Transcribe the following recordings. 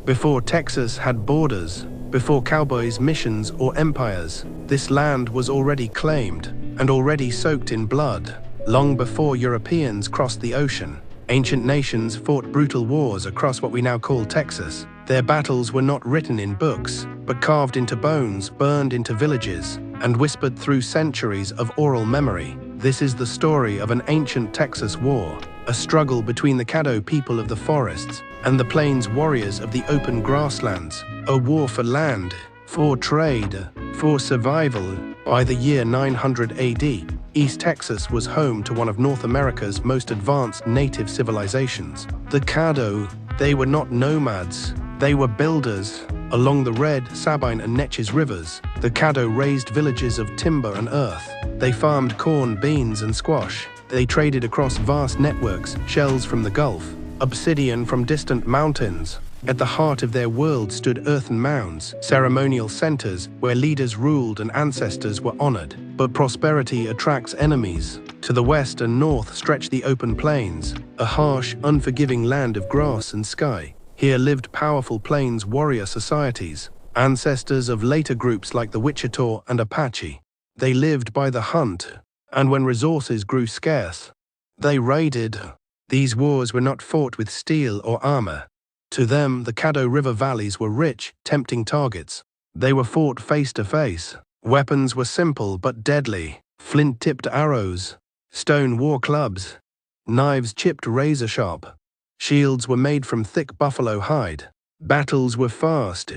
Before Texas had borders, before cowboys, missions, or empires, this land was already claimed and already soaked in blood. Long before Europeans crossed the ocean, ancient nations fought brutal wars across what we now call Texas. Their battles were not written in books, but carved into bones, burned into villages, and whispered through centuries of oral memory. This is the story of an ancient Texas war, a struggle between the Caddo people of the forests and the plains warriors of the open grasslands, a war for land, for trade, for survival. By the year 900 AD, East Texas was home to one of North America's most advanced native civilizations, the Caddo. They were not nomads, they were builders. Along the Red, Sabine, and Neches rivers, the Caddo raised villages of timber and earth. They farmed corn, beans, and squash. They traded across vast networks, shells from the Gulf, obsidian from distant mountains. At the heart of their world stood earthen mounds, ceremonial centers where leaders ruled and ancestors were honored. But prosperity attracts enemies. To the west and north stretched the open plains, a harsh, unforgiving land of grass and sky. Here lived powerful plains warrior societies, ancestors of later groups like the Wichita and Apache. They lived by the hunt, and when resources grew scarce, they raided. These wars were not fought with steel or armor. To them, the Caddo River valleys were rich, tempting targets. They were fought face to face. Weapons were simple but deadly: flint-tipped arrows, stone war clubs, knives chipped razor-sharp. Shields were made from thick buffalo hide. Battles were fast,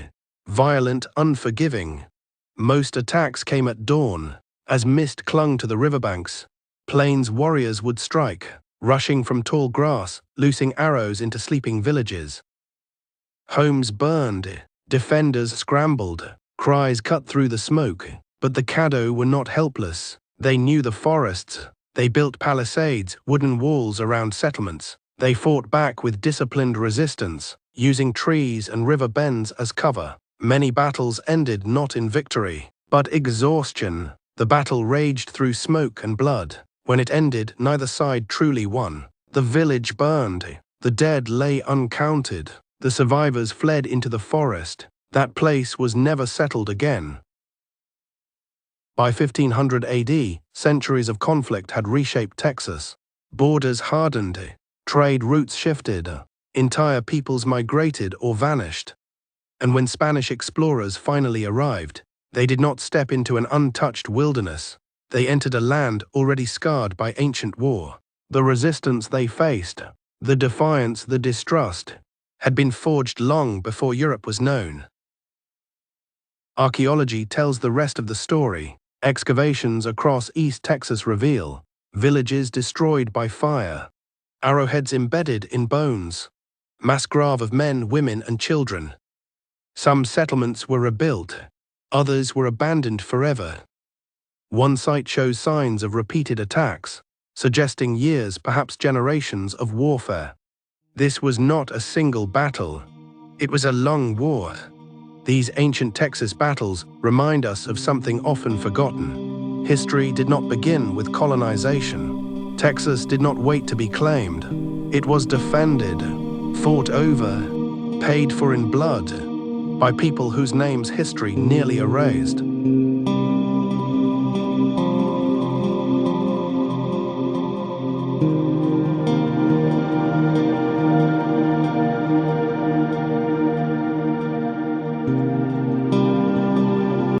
violent, unforgiving. Most attacks came at dawn, as mist clung to the riverbanks. Plains warriors would strike, rushing from tall grass, loosing arrows into sleeping villages. Homes burned, defenders scrambled, cries cut through the smoke. But the Caddo were not helpless. They knew the forests. They built palisades, wooden walls around settlements. They fought back with disciplined resistance, using trees and river bends as cover. Many battles ended not in victory, but exhaustion. The battle raged through smoke and blood. When it ended, neither side truly won. The village burned. The dead lay uncounted. The survivors fled into the forest. That place was never settled again. By 1500 AD, centuries of conflict had reshaped Texas. Borders hardened. Trade routes shifted, entire peoples migrated or vanished. And when Spanish explorers finally arrived, they did not step into an untouched wilderness. They entered a land already scarred by ancient war. The resistance they faced, the defiance, the distrust, had been forged long before Europe was known. Archaeology tells the rest of the story. Excavations across East Texas reveal villages destroyed by fire, arrowheads embedded in bones, mass grave of men, women, and children. Some settlements were rebuilt, others were abandoned forever. One site shows signs of repeated attacks, suggesting years, perhaps generations, of warfare. This was not a single battle. It was a long war. These ancient Texas battles remind us of something often forgotten. History did not begin with colonization. Texas did not wait to be claimed. It was defended, fought over, paid for in blood, by people whose names history nearly erased.